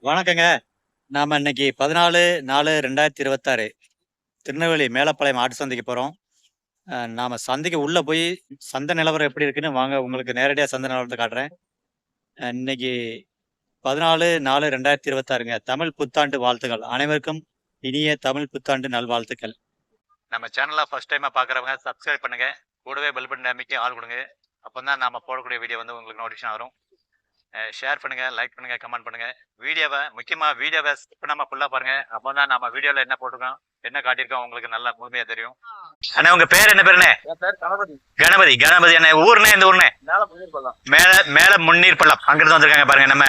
வணக்கங்க. நாம இன்னைக்கு 14/4/2026 திருநெல்வேலி மேலப்பாளையம் ஆட்டு சந்தைக்கு போறோம். நாம சந்தைக்கு உள்ள போய் சந்தை நிலவரம் எப்படி இருக்குன்னு வாங்க உங்களுக்கு நேரடியா சந்தை நிலவரத்த காட்டுறேன். இன்னைக்கு 14/4/2026ங்க. தமிழ் புத்தாண்டு வாழ்த்துக்கள். அனைவருக்கும் இனிய தமிழ் புத்தாண்டு நல்வாழ்த்துக்கள். நம்ம சேனலை ஃபர்ஸ்ட் டைமா பார்க்குறவங்க சப்ஸ்கிரைப் பண்ணுங்க. கூடவே பெல் பட்டன் அமைக்க ஆள் கொடுங்க. அப்பதான் நாம போடக்கூடிய வீடியோ வந்து உங்களுக்கு நோட்டிஃபிகேஷன் வரும். ஷேர் பண்ணுங்க, லைக் பண்ணுங்க, கமெண்ட் பண்ணுங்க. வீடியோவை ஸ்கிப் பண்ணாம ஃபுல்லா பாருங்க. அப்பதான் நம்ம வீடியோல என்ன போட்டிருக்கோம், என்ன காட்டியிருக்கோம் உங்களுக்கு நல்லா முழுமையா தெரியும். அண்ணா உங்க பேர் என்ன பேருண்ணே? கணபதி அண்ணே. ஊர்னே இந்த ஊர்னே? மேல முன்னீர் பள்ளம். அங்கிருந்து வந்திருக்காங்க பாருங்க. நம்ம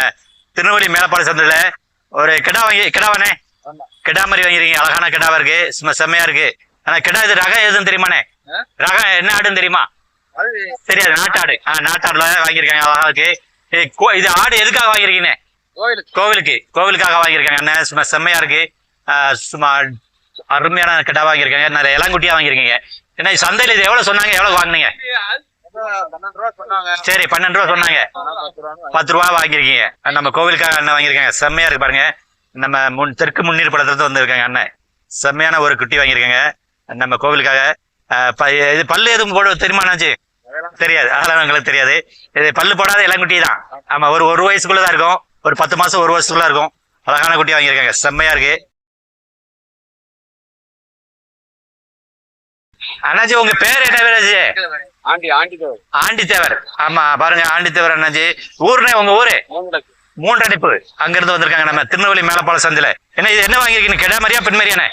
திருநெல்வேலி மேலப்பாளையம் சந்தையில ஒரு கிடாவானே கிடா மாதிரி வாங்கிருக்கீங்க. அழகான கிடாவா இருக்கு, செம்மையா இருக்கு. ஆனா கிடா இது ரகம் எதுன்னு தெரியுமாண்ணே? ரகம் என்ன ஆடுன்னு தெரியுமா? தெரியாது. நாட்டாடு. நாட்டாடுல வாங்கியிருக்காங்க. அழகா இருக்கு. இது ஆடு எதுக்காக வாங்கிருக்கீங்க? கோவிலுக்காக வாங்கியிருக்காங்க அண்ணன். சும்மா செம்மையா இருக்கு. சும்மா அருமையான கிடா வாங்கியிருக்காங்க. நிறைய இளங்குட்டியா வாங்கியிருக்கீங்க. என்ன சந்தையில இது எவ்வளவு சொன்னாங்க, எவ்வளவு வாங்கினீங்க? சரி, 12 ரூபா சொன்னாங்க. 10 ரூபா வாங்கியிருக்கீங்க. நம்ம கோவிலுக்காக அண்ணன் வாங்கியிருக்காங்க. செம்மையா இருக்கு பாருங்க. நம்ம தெற்கு முன்னீர் படத்துல வந்திருக்காங்க அண்ணன். செம்மையான ஒரு குட்டி வாங்கியிருக்காங்க நம்ம கோவிலுக்காக. இது பல்லு எதுவும் போட தெரியுமாண்ணாச்சு? தெரியாது. அதெல்லாம் எங்களுக்கு தெரியாது. இது பல்லு போடாத இளங்குட்டி தான். ஆமா, ஒரு வயசுக்குள்ளதான் இருக்கும். ஒரு 10 மாசம் 1 வருஷத்துக்குள்ள இருக்கும். அழகான குட்டி வாங்கியிருக்காங்க. செம்மையா இருக்கு அண்ணாச்சி. உங்க பேர் என்ன பேராச்சு? ஆண்டி தேவர். ஆமா பாருங்க, ஆண்டி தேவர் அண்ணாச்சி. ஊர்னே உங்க ஊரு? மூன்றடிப்பு. அங்க இருந்து வந்திருக்காங்க நம்ம திருநெல்வேலி மேலப்பாளையம் சந்தையில. என்ன இது என்ன வாங்கிருக்கீங்க? கிடா மாதிரியா பெண் மாதிரியானே?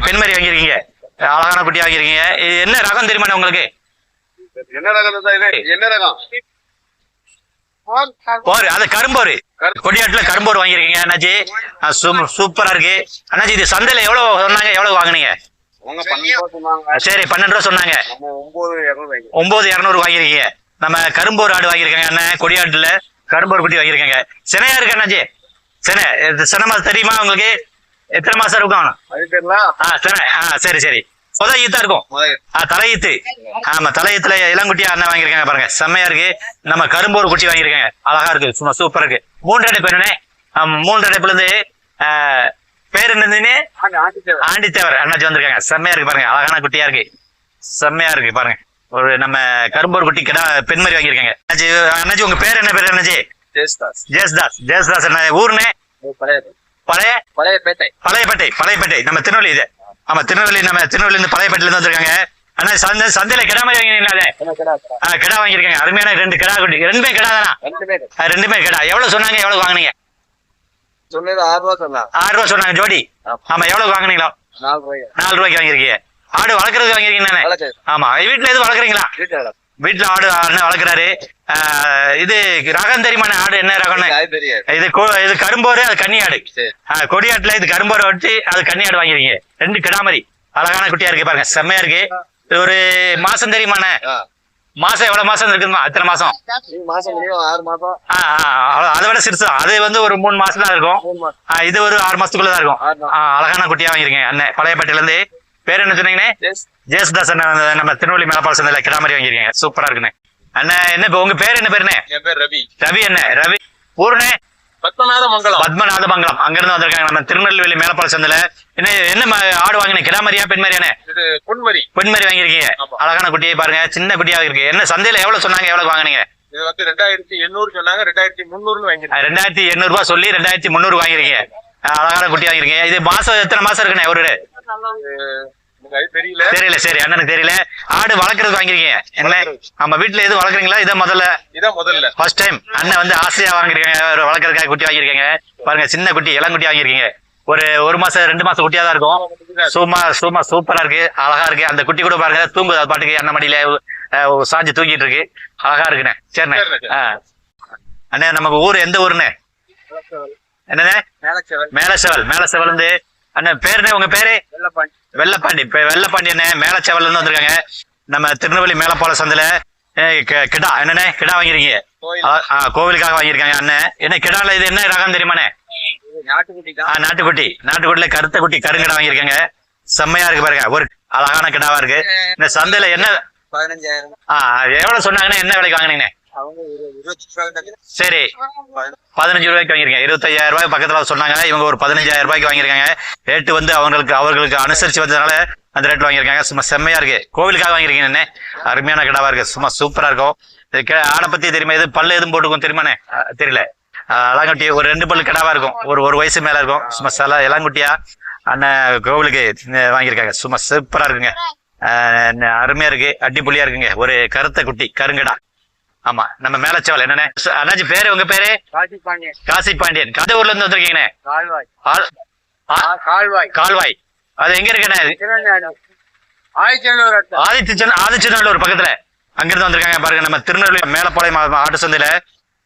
பெண் மாதிரி வாங்கிருக்கீங்க. அழகான குட்டி வாங்கிருக்கீங்க. இது என்ன ரகம் தெரியுமா உங்களுக்கு? என்ன ரகம்? அது கரும்போரு. கொடியாட்டுல கரும்போரு வாங்கிருக்கீங்க அண்ணாச்சி. சூப்பரா இருக்கு அண்ணாச்சி. இது சந்தையில எவ்வளவு சொன்னாங்க, எவ்வளவு வாங்கினீங்க? சரி, 12 ரூபா சொன்னாங்க. 9,200 வாங்கிருக்கீங்க. நம்ம கரும்போர் ஆடு வாங்கிருக்காங்க அண்ணன். கொடியாட்டுல கரும்போர் குட்டி வாங்கிருக்காங்க. சினையா இருக்கு அண்ணாச்சி. சினை மாசம் தெரியுமா உங்களுக்கு? எத்தனை மாசம் இருக்கும்? சரி சரி. ஈத்தா இருக்கும். தலையீத்து. ஆமா, தலையீத்துல இளங்குட்டியா அண்ணன் வாங்கிருக்காங்க பாருங்க. செம்மையா இருக்கு. நம்ம கரும்போர் குட்டி வாங்கிருக்காங்க. அழகா இருக்கு, சும்மா சூப்பரா இருக்கு. 3 அடைப்பு என்னன்னு? 3 அடைப்புல இருந்து பேர் என்னதுன்னு? ஆண்டித்தேவர் அண்ணாச்சி வந்திருக்காங்க. செம்மையா இருக்கு பாருங்க. அழகான குட்டியா இருக்கு, செம்மையா இருக்கு பாருங்க. ஒரு நம்ம கரும்போர் குட்டி கிடா பெண் மாதிரி வாங்கிருக்காங்க. அண்ணாச்சி உங்க பேர் என்ன பேரு அண்ணாச்சி? ஜெயஸ்தாஸ் அண்ணா. ஊர்னே? பழையப்பேட்டை. நம்ம திருநெல்வேலி இது. ஆமா, திருநெல்வேலி. நம்ம திருநெல்வேலி இருந்து பழையப்பேட்டையில இருந்து வந்திருக்காங்க ஆனா. சந்தையில கிடா மாதிரி வாங்கினீங்களா? கிடா வாங்கிருக்காங்க. அருமையான 2 கிடா குட்டி. 2மே கிடா தானா? 2மே கிடா. எவ்வளவு சொன்னாங்க, எவ்வளவு வாங்கினீங்க? 6 ரூபா சொன்னாங்க ஜோடி. ஆமா, எவ்வளவு வாங்கினீங்களா? 4 ரூபாய்க்கு வாங்கிருக்கீங்க. ஆடு வளர்க்கறது வாங்கிருக்கீங்க. ஆமா, வீட்டுல எதுவும் வளர்க்குறீங்களா? வீட்டுல ஆடு அண்ணன் வளர்க்குறாரு. இது ரகம் தெரியுமா? ஆடு என்ன ரகம்னு? இது கரும்போரு, அது கன்னி ஆடு. கொடியாட்டுல இது கரும்போரை வச்சு அது கன்னி ஆடு வாங்கிருக்கீங்க. 2 கிடாமரி அழகான குட்டியா இருக்கு பாருங்க. செம்மையா இருக்கு. ஒரு மாசம் தெரியுமாண்ணே? மாசம் எவ்வளவு மாசம் இருக்குமா? எத்தனை மாசம்? 6 மாசம். அதை விட சிறுசா. அது வந்து ஒரு 3 மாசம் தான் இருக்கும். இது ஒரு 6 மாசத்துக்குள்ளதான் இருக்கும். அழகான குட்டியா வாங்கிருக்கீங்க அண்ணன். பழையப்பேட்டையில இருந்து. பேர் என்ன சொன்னீங்கண்ணே? ஜெயசுதாஸ் அண்ணன். நம்ம திருநெல்வேலி மேலப்பாளையம் சந்தையில கிடா மாதிரி வாங்கிருக்கீங்க. சூப்பரா இருக்குண்ணே அண்ணன். என்ன உங்க பேர் என்ன பேருண்ணே? என் பேர் ரவி. ரவி அண்ணே. ரவி. ஊர்னே? பத்மநாதமங்கலம். அங்கிருந்து வந்திருக்காங்க நம்ம திருநெல்வேலி மேலப்பாளையம் சந்தையில. என்ன ஆடு வாங்கினேன்? கிடா மாதிரியா பெண் மாதிரியானே? பெண் மாதிரி வாங்கிருக்கீங்க. அழகான குட்டியை பாருங்க, சின்ன குட்டியா இருக்கு. என்ன சந்தையில எவ்வளவு சொன்னாங்க, எவ்வளவு வாங்கினீங்க? இது வந்து 2800 சொன்னாங்க. 2300 வாங்கிருக்கீங்க. 2800 ரூபாய் சொல்லி 2300 வாங்கிருக்கீங்க. அழகான குட்டி வாங்கிருக்கீங்க. இது மாசம் எத்தனை மாசம் இருக்குண்ணே? ஒரு தெரியல. சரி, அண்ணனுக்கு தெரியல. ஆடு வளர்க்கறது வாங்கிருக்கீங்க என்ன? நம்ம வீட்டுல எதுவும் வளர்க்குறீங்களா? இதான் முதல்ல ஃபர்ஸ்ட் டைம் அண்ணன் வந்து ஆசையா வாங்கிருக்காங்க. வளர்க்கறதுக்காக குட்டி வாங்கிருக்காங்க பாருங்க. சின்ன குட்டி, இளங்குட்டி வாங்கிருக்கீங்க. ஒரு மாசம் 2 மாசம் குட்டியா தான் இருக்கும். சூப்பரா இருக்கு, அழகா இருக்கு. அந்த குட்டி கூட பாருங்க, தூங்குது. அது பாட்டுக்கு அண்ணன் மடியில சாஞ்சு தூங்கிட்டு இருக்கு. அழகா இருக்குண்ணே. சரிண்ணே. அண்ணே நமக்கு ஊர் எந்த ஊருண்ணே? என்னண்ணே? மேலச்செவல் இருந்து அண்ணன். பேருண்ணே உங்க பேரு? வெள்ளப்பாண்டி. வெள்ளப்பாண்டி அண்ணே. மேலச்செவல்ல இருந்து வந்திருக்காங்க நம்ம திருநெல்வேலி மேலப்பாளையம் சந்தையில. கிடா என்னண்ணே? கிடா வாங்கிருக்கீங்க. கோவிலுக்காக வாங்கியிருக்காங்க அண்ணன். என்ன கிடால இது என்ன ரகம் தெரியுமாண்ணே? நாட்டுக்குட்டில கருத்த குட்டி கருங்கடா வாங்கியிருக்காங்க. செம்மையா இருக்கு பாருங்க. ஒரு அழகான கிடாவா இருக்கு. இந்த சந்தையில என்ன 15,000. எவ்வளவு சொன்னாங்கன்னா என்ன விலைக்கு வாங்கினீங்க? சரி 15 ரூபாய்க்கு வாங்கிருக்கேன். 25,000 ரூபாய் பக்கத்துல சொன்னாங்க. இவங்க ஒரு 15,000 ரூபாய்க்கு வாங்கியிருக்காங்க. ரேட்டு வந்து அவர்களுக்கு அனுசரிச்சு வந்ததுனால அந்த ரேட் வாங்கியிருக்காங்க. சும்மா செம்மையா இருக்கு. கோவிலுக்காக வாங்கியிருக்கீங்க என்ன அருமையான கிடாவா இருக்கு. சும்மா சூப்பரா இருக்கும். ஆடை பத்தி தெரியுமா? இது பல்லு எதுவும் போட்டுக்கும் தெரியுமாண்ணே? தெரியல. இளங்குட்டி ஒரு 2 பல்லு கிடாவா இருக்கும். ஒரு வயசு மேல இருக்கும். சும்மா சில இளங்குட்டியா அண்ணன் கோவிலுக்கு வாங்கியிருக்காங்க. சும்மா சூப்பரா இருக்குங்க. அருமையா இருக்கு. அடிப்புள்ளியா இருக்குங்க. ஒரு கருத்த குட்டி கருங்கடா. ஆமா நம்ம மேலச்சவல் என்னண்ணே அண்ணாச்சி பேரு? உங்க பேரு? காசி பாண்டியன். கதை ஊர்ல இருந்து வந்திருக்கீங்கண்ணே? கால்வாய். அது எங்க இருக்குண்ணே? ஆதிச்சநல்லூர் பக்கத்துல. அங்கிருந்து வந்திருக்காங்க பாருங்க. நம்ம திருநெல்வேலி மேலப்பாளையம் ஆட்டு சந்தையில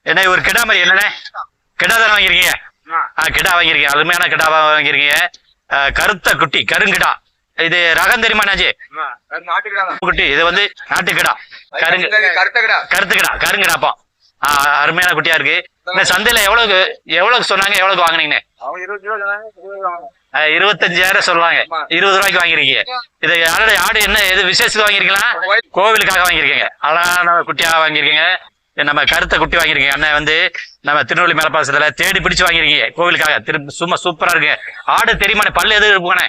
என்ன ஒரு கிடா மாதிரி என்னண்ணே? கிடா தானே வாங்கிருக்கீங்க? கிடா வாங்கிருக்கீங்க. அருமையான கிடாவா வாங்கிருக்கீங்க. கருத்த குட்டி கருங்கிடா. இது ரகம் தெரியுமா அண்ணாச்சி? குட்டி இது வந்து நாட்டுக்கிடா கருத்துக்கிடா கருங்கிடாப்பா. அருமையான குட்டியா இருக்கு. இந்த சந்தையில எவ்வளவு சொன்னாங்க? எவ்வளவுக்கு வாங்கினீங்க? 25,000 சொல்லுவாங்க. 20 ரூபாய்க்கு வாங்கிருக்கீங்க. இது ஆடு என்ன எது விசேஷத்துக்கு வாங்கிருக்கீங்களா? கோவிலுக்காக வாங்கிருக்கீங்க. அழகான குட்டியா வாங்கிருக்கீங்க. நம்ம கருத்தை குட்டி வாங்கிருக்கீங்க. அண்ணன் வந்து நம்ம திருநெல்வேலி மேலப்பாசத்துல தேடி பிடிச்சு வாங்கிருக்கீங்க கோவிலுக்காக. சும்மா சூப்பரா இருக்கு. ஆடு தெரியுமா? பல்லு எது இருக்குண்ணே?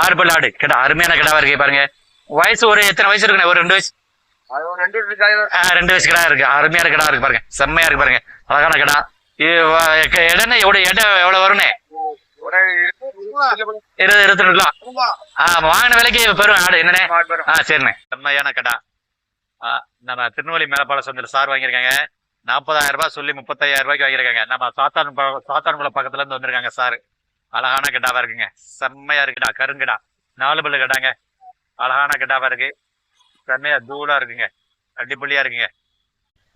6 பல்லு ஆடு கிடா. அருமையான கிடாவா இருக்கு பாருங்க. வயசு ஒரு எத்தனை வயசு இருக்குண்ணே? ஒரு 2 வயசு. 2 வயசு கிடா இருக்கு. அருமையான கிடா இருக்கு பாருங்க. செம்மையா இருக்கு பாருங்க. அழகான கிடா. இடம் எவ்வளவு வரும்னே? 20-22 கிலோ. வாங்கின விலைக்கு பெரும் ஆடு என்னண்ணே? சரிண்ணே. செம்மையான கிடா. நம்ம திருநெல்வேலி மேலப்பாள சந்தையில சார் வாங்கியிருக்காங்க. 40,000 ரூபாய் சொல்லி 35,000 ரூபாய்க்கு வாங்கியிருக்காங்க. நம்ம சாத்தான்குளம் பக்கத்துல இருந்து வந்திருக்காங்க சார். அழகான கிடாவா இருக்குங்க. செம்மையா இருக்குடா. கருங்கிடா. 4 பல்லு கிடாங்க. அழகான கிடாவா இருக்கு. செம்மையா தூளா இருக்குங்க. அடிப்பொலியா இருக்குங்க.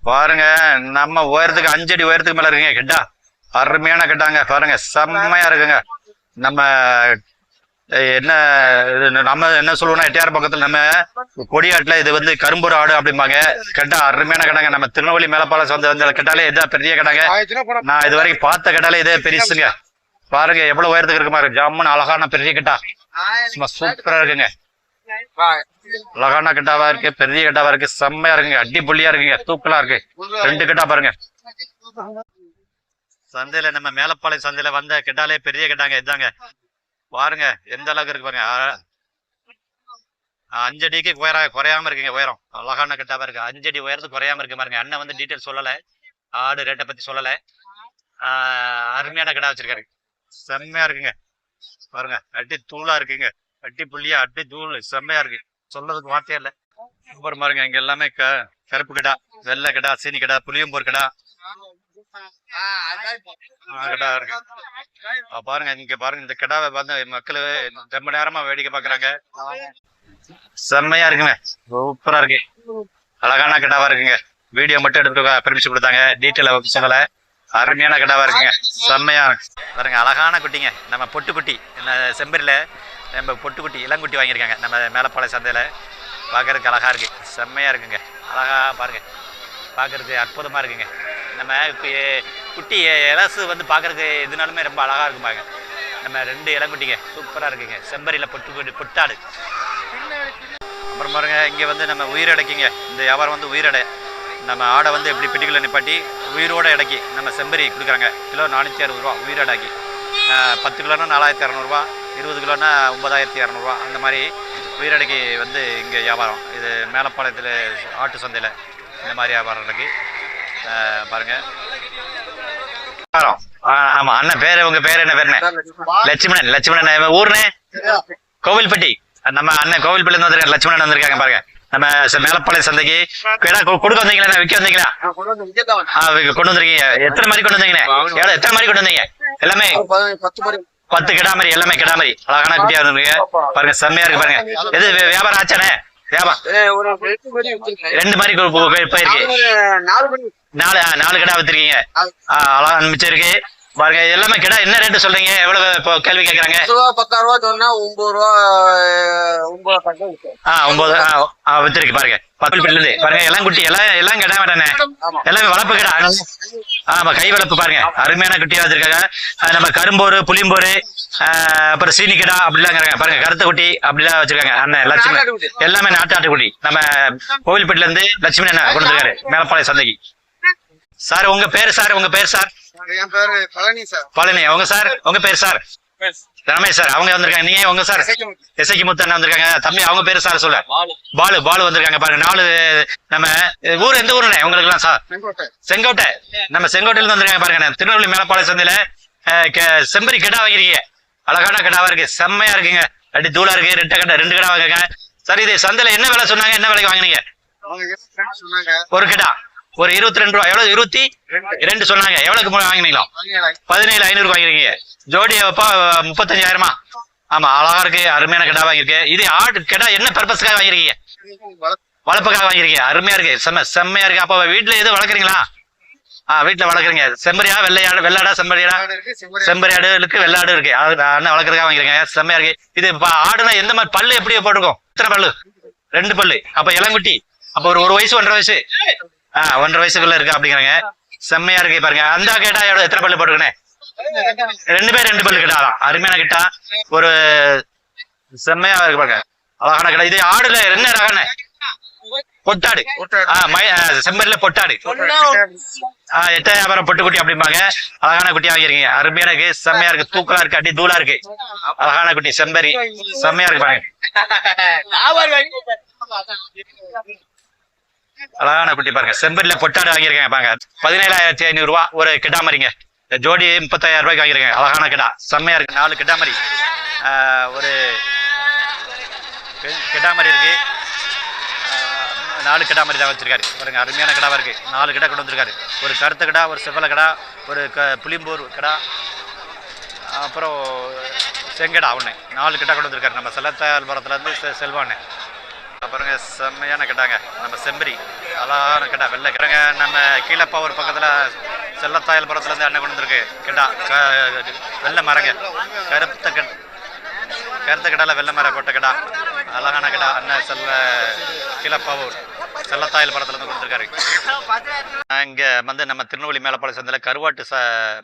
பாருங்க நம்ம உயரத்துக்கு 5 அடி உயரத்துக்கு மேல இருக்குங்க கிட்டா. அருமையான கிட்டாங்க பாருங்க. செம்மையா இருக்குங்க. நம்ம என்ன சொல்லுவோம்னா எட்டியார் பக்கத்துல நம்ம கொடியாட்டுல இது வந்து கரும்பூர் ஆடு அப்படிம்பாங்க. கிட்டா அருமையான கிடாங்க. நம்ம திருநெல்வேலி மேலப்பாள சொந்த கிட்டாலே இதான் பெரிய கிடாங்க. நான் இது வரைக்கும் பார்த்த கிட்டாலே இதே பெருசுங்க. பாருங்க எவ்வளவு உயரத்துக்கு இருக்கு பாருங்க. ஜம்முன்னு அழகான பெரிய கிட்டா. சும்மா சூப்பரா இருக்குங்க. அழகான கிட்டாவா இருக்கு. பெரிய கிட்டாவா இருக்கு. செம்மையா இருக்குங்க. அடிப்புள்ளியா இருக்குங்க. தூக்கலா இருக்கு. 2 கிட்டா பாருங்க. சந்தையில நம்ம மேலப்பாளையம் சந்தையில வந்த கிட்டாலே பெரிய கிட்டாங்க இதாங்க. பாருங்க எந்த அளவுக்கு இருக்கு பாருங்க. 5 அடிக்கு குறையாம இருக்குங்க உயரம். அழகான கிட்டாவா இருக்கு. 5 அடி உயரத்துக்கு குறையாம இருக்கு பாருங்க. அண்ணன் வந்து டீட்டெயில் சொல்லல. ஆடு ரேட்டை பத்தி சொல்லல. அருமையான கிடா வச்சிருக்காரு. செம்மையா இருக்குங்க. பாருங்க அடி தூளா இருக்குங்க. அடி புள்ளியா அடி தூள் செம்மையா இருக்கு. சொல்றதுக்கு வார்த்தையே இல்ல. அப்புறம் பாருங்க இங்க எல்லாமே கருப்பு கிடா, வெள்ளை கிடா, சீனி கிடா, புளியம்பூர் கிடா கிடா இருக்கு. பாருங்க இங்க பாருங்க. இந்த கிடாவை வந்து மக்கள் ரொம்ப நேரமா வேடிக்கை பாக்குறாங்க. செம்மையா இருக்குங்க. சூப்பரா இருக்கு. அழகான கிடாவா இருக்குங்க. வீடியோ மட்டும் எடுத்து பெர்மிஷன் கொடுத்தாங்க. டீட்டெயில சொல்லல. அருமையான கிடாவா இருக்குங்க. செம்மையா பாருங்க. அழகான குட்டிங்க. நம்ம பொட்டுக்குட்டி செம்பரில நம்ம பொட்டுக்குட்டி இளங்குட்டி வாங்கியிருக்காங்க. நம்ம மேலப்பாளைய சந்தையில பார்க்கறதுக்கு அழகா இருக்கு. செம்மையா இருக்குங்க. அழகா பாருங்க. பார்க்கறதுக்கு அற்புதமா இருக்குங்க. நம்ம குட்டி இலசு வந்து பார்க்கறதுக்கு எதுனாலுமே ரொம்ப அழகா இருக்கும் பாருங்க. நம்ம 2 இளங்குட்டிங்க சூப்பரா இருக்குங்க. செம்பரியில பொட்டாடு. அப்புறம் பாருங்க இங்க வந்து நம்ம உயிரடைக்குங்க. இந்த வியாபாரம் வந்து உயிரடை. நம்ம ஆடை வந்து எப்படி பெட்டிக்குள்ள நிப்பாட்டி உயிரோட இடைக்கி நம்ம செம்பரி கொடுக்குறாங்க. கிலோ 460 ரூபா உயிரடாக்கி. 10 கிலோனா 4,200 ரூபா, 20 கிலோனா 9,200 ரூபா. அந்த மாதிரி உயிரடைக்கு வந்து இங்கே வியாபாரம். இது மேலப்பாளையத்தில் ஆட்டு சந்தையில் இந்த மாதிரி வியாபாரம் இருக்கு. பாருங்க. ஆமா அண்ணன் பேரு? உங்க பேரு என்ன பேருண்ணே? லட்சுமணன். ஊர்னே? கோவில்பட்டி. நம்ம அண்ணன் கோவில்பட்டில இருந்து லட்சுமணன் வந்திருக்காங்க பாருங்க. நம்ம மேலப்பாளைய சந்தைக்கு கொடுக்க வந்தீங்களா? விற்க வந்தீங்களா? கொண்டு வந்திருக்கீங்க. எத்தனை மாதிரி கொண்டு வந்தீங்க? எத்தனை மாதிரி கொண்டு வந்தீங்க? எல்லாமே 10 கிடா மாதிரி. எல்லாமே கிடா மாதிரி. அழகான குட்டியா இருந்தீங்க பாருங்க. செம்மையா இருக்கு பாருங்க. எது வியாபாரம் ஆச்சானே? வியாபாரம் 2 மாதிரி போயிருக்கு. 4 கிடா வித்துருக்கீங்க. அழகா மிச்சம் இருக்கு. பாருங்க எல்லாமே கிடா என்ன ரேட்டு சொல்றீங்க? எவ்வளவு இப்போ கேள்வி கேட்கறாங்க? 10 ரூபா சொன்னா 9 ரூபா 9 பக்கம் இருக்கு. 9 வித்துருக்கு பாருங்க. 10 இருந்து பாருங்க எல்லாம் குட்டி எல்லாம் கிடா வேண்டானே, எல்லாமே வளர்ப்பு கிடா. ஆமா கை வளர்ப்பு பாருங்க, அருமையான குட்டியா வச்சிருக்காங்க. நம்ம கரும்போரு புளியம்போரு அப்புறம் சீனி கிடா அப்படிலாம் பாருங்க, கருத்த குட்டி அப்படிலாம் வச்சிருக்காங்க. அண்ணன் லட்சுமி எல்லாமே நாட்டாட்டு குட்டி. நம்ம கோவில்பேட்டில இருந்து லட்சுமி அண்ணன் கொண்டு வந்திருக்காரு மேலப்பாளைய சந்தைக்கு. சார் உங்க பேரு சார்? உங்க பேர் சார்? என் பேரு பழனி சார். பழனி. உங்க சார்? உங்க பேர் சார்? ரமேஷ் சார். அவங்க வந்திருக்காங்க. நீங்க உங்க சார்? எஸ்ஐக்கு முத்தண்ணா வந்திருக்காங்க. தம்பி அவங்க பேரு சார் சொல்ல? பாலு வந்திருக்காங்க பாருங்க. 4 நம்ம ஊர் எந்த ஊருண்ணே உங்களுக்கு எல்லாம் சார்? செங்கோட்டை. நம்ம செங்கோட்டையில இருந்து வந்திருக்காங்க பாருங்க. திருநெல்வேலி மேலப்பாளைய சந்தையில செம்பரி கிடா வாங்கிருக்கீங்க. அழகான கிடாவா இருக்கு, செம்மையா இருக்குங்க. அடி தூளா இருக்கு. 2 கிடா வாங்குங்க. சரி இது சந்தையில என்ன விலை சொன்னாங்க? என்ன விலைக்கு வாங்கினீங்க? ஒரு கிடா ஒரு 22 ரூபா. எவ்வளவு? 22 சொன்னாங்க. எவ்வளவுக்கு வாங்கினீங்களா? 17,500 வாங்கிருக்கீங்க. ஜோடி 35,000. ஆமா அழகா இருக்கு, அருமையான கிடா வாங்கிருக்கு. இது ஆடு கிடா என்ன பர்பஸ்க்காக வாங்கிருக்கீங்க? வளர்ப்புக்காக வாங்கிருக்கீங்க. அருமையா இருக்கு, செம்மையா இருக்கு. அப்ப வீட்டுல எதுவும் வளர்க்குறீங்களா? வீட்டுல வளர்க்குறீங்க. செம்பரியா வெள்ளாடா? செம்பரியாடு இருக்கு, வெள்ளாடு இருக்கு. அண்ணன் வளர்க்கறதுக்காக வாங்கிருக்கீங்க. செம்மையா இருக்கு. இது ஆடுனா எந்த மாதிரி பல்லு எப்படி போட்டிருக்கோம்? எத்தனை பல்லு? 2 பல்லு. அப்ப இளங்குட்டி. அப்ப ஒரு வயசு 1.5 வயசு 1.5 வயசுக்குள்ள இருக்கு அப்படிங்கிறாங்க. செம்மையா இருக்கு பாருங்க. அந்த கேட்டா எத்தனை பல்லு போட்டுருக்கேன்? 2 பல்லு கிட்டாதான். அருமையான கிட்டா, ஒரு செம்மையா இருக்கு பாருங்க, அழகான கிட்டா. இது ஆடுல என்ன ரகன? பொட்டாடு. செம்பரில பொட்டாடு. 8,000 பொட்டுக்குட்டி அப்படிம்பாங்க. அழகான குட்டி வாங்கிருக்கீங்க. அருமையான இருக்கு, செம்மையா இருக்கு, தூக்கலா இருக்கு, அடி தூளா இருக்கு. அழகான குட்டி செம்பரி, செம்மையா இருக்கு பாருங்க. அழகான குட்டி பாருங்க. செம்பரில பொட்டாடு வாங்கியிருக்காங்க பாருங்க. 17,500 ரூபா ஒரு கிடாமரிங்க. ஜோடி 35,000 ரூபாய்க்கு வாங்கியிருக்காங்க. அழகான கிடா, செம்மையா இருக்கு. 4 கிடாமரி, ஒரு கிடாமரி இருக்கு. 4 கிடாமரி தான் வச்சிருக்காரு பாருங்க. அருமையான கிடாவா இருக்கு. 4 கிடா கொண்டு வந்திருக்காரு. ஒரு கருத்த கிடா, ஒரு செவ்வல கிடா, ஒரு புளியம்பூர் கிடா, அப்புறம் செங்கடா ஒண்ணு. 4 கிடா கொண்டு வந்திருக்காரு. நம்ம செல்லத்தாயல்புரத்துல இருந்து செல்வானு பாருங்க. செம்மையான கிட்டாங்க. நம்ம செம்பரி அழகான கிட்டா, வெள்ளை கிடங்க. நம்ம கீழப்பாவூர் பக்கத்துல செல்லத்தாயல்புரத்துல இருந்து அண்ணன் கொண்டு வந்திருக்கு கிட்டா. வெள்ளை மரங்க, கருத்த கிடால வெள்ளை மரம் போட்ட கிடா, அழகான கிடா. அண்ணன் கீழப்பாவூர் செல்லத்தாயல்புரத்துல இருந்து கொண்டு வந்திருக்காரு. இங்க வந்து நம்ம திருநெல்வேலி மேலப்பாளைய சந்தையில கருவாட்டு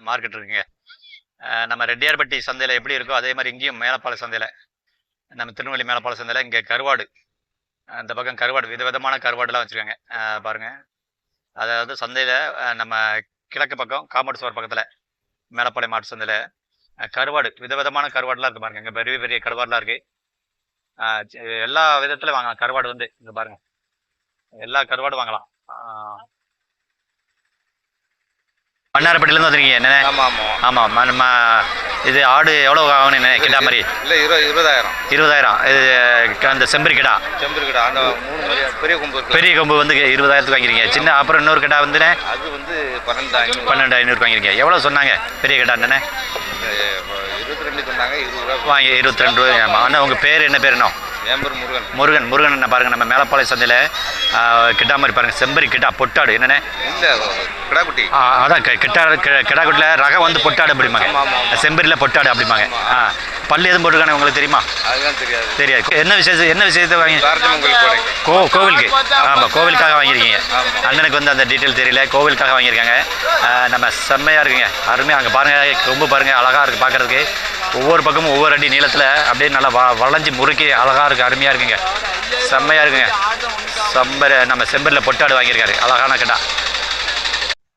மார்க்கெட் இருக்குங்க. நம்ம ரெட்டியார்பட்டி சந்தையில எப்படி இருக்கோ அதே மாதிரி இங்கேயும் மேலப்பாளைய சந்தையில, நம்ம திருநெல்வேலி மேலப்பாளைய சந்தையில இங்க கருவாடு, அந்த பக்கம் கருவாடு விதவிதமான கருவாடுலாம் வச்சுருக்காங்க பாருங்க. அதாவது சந்தையில் நம்ம கிழக்கு பக்கம் காமர்ஸ் ஒரு பக்கத்தில் மேலப்பாளைய மாட்டு சந்தையில் கருவாடு விதவிதமான கருவாடுலாம் இருக்குது பாருங்க. இங்கே பெரிய பெரிய கருவாடுலாம் இருக்குது. எல்லா விதத்துலையும் வாங்கலாம் கருவாடு வந்து. இங்கே பாருங்க, எல்லா கருவாடும் வாங்கலாம். மன்னார்பட்டியிலேருந்து வந்துருக்கீங்க என்ன? ஆமாம். நம்ம இது ஆடு எவ்வளோ ஆகணும் கிட்டா மாதிரி? இல்லை 20,000. 20,000. இது அந்த செம்பரி கிடா. அந்த 3 பெரிய கொம்பு. பெரிய கொம்பு வந்து 20,000 வாங்கிறீங்க. சின்ன அப்புறம் இன்னொரு கிடா வந்து அது வந்து 12,500 வாங்கிறீங்க. எவ்வளோ சொன்னாங்க பெரிய கிடா அண்ணனே? 22 சொன்னாங்க. 20 ரூபா வாங்கி 22 ரூபாய். ஆமாம் அண்ணா உங்கள் பேர் என்ன பேர்? என்ன? என் பேர் முருகன். முருகன் என்ன பாருங்க. நம்ம மேலப்பாளைய சந்தையில் கிட்டா மாதிரி பாருங்க. செம்பரி கிட்டா பொட்டாடு என்னென்ன? இல்லை கிடாக்குட்டி. அதான் கிடாக்குட்டியில் ரகம் வந்து பொட்டாடு அப்படிம்பாங்க. செம்பரியில் பொட்டாடு அப்படிம்பாங்க. பல்லு எதுவும் போட்டுருக்கானே உங்களுக்கு தெரியுமா? அதெல்லாம் தெரியாது. என்ன விஷயத்தை வாங்கி? கோவிலுக்கு. ஆமாம் கோவிலுக்காக வாங்கியிருக்கீங்க. அண்ணனுக்கு வந்து அந்த டீட்டெயில் தெரியல, கோவிலுக்காக வாங்கியிருக்காங்க. நம்ம செம்மையாக இருக்குங்க, அருமையாக. அங்கே பாருங்கள், ரொம்ப பாருங்கள், அழகாக இருக்குது பார்க்குறதுக்கு. ஒவ்வொரு பக்கமும் ஒவ்வொரு அடி நீளத்தில் அப்படியே நல்லா வளைஞ்சி முறுக்கி அழகாக இருக்குது, அருமையாக இருக்குங்க, செம்மையாக இருக்குங்க. நம்ம செம்பரில் பொட்டாடு வாங்கியிருக்காரு, அழகான கிடா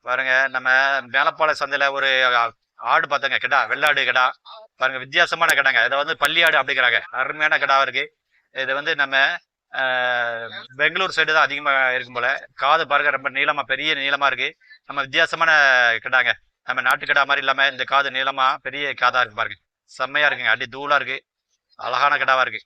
பாருங்க. நம்ம மேலப்பாளைய சந்தையில் ஒரு ஆடு பார்த்தங்க கிடா, வெள்ளாடு கிடா பாருங்க. வித்தியாசமான கிடாங்க. இதை வந்து பள்ளியாடு அப்படிங்கிறாங்க. அருமையான கிடாவாக இருக்கு. இது வந்து நம்ம பெங்களூர் சைடு தான் அதிகமாக இருக்கும் போல. காது பாருங்க, ரொம்ப நீளமா, பெரிய நீளமா இருக்கு. நம்ம வித்தியாசமான கிடாங்க. நம்ம நாட்டு கிடா மாதிரி இல்லாம இந்த காது நீளமா பெரிய காதா இருக்கு பாருங்க. செம்மையா இருக்குங்க, அடி தூளா இருக்கு, அழகான கிடாவா இருக்கு.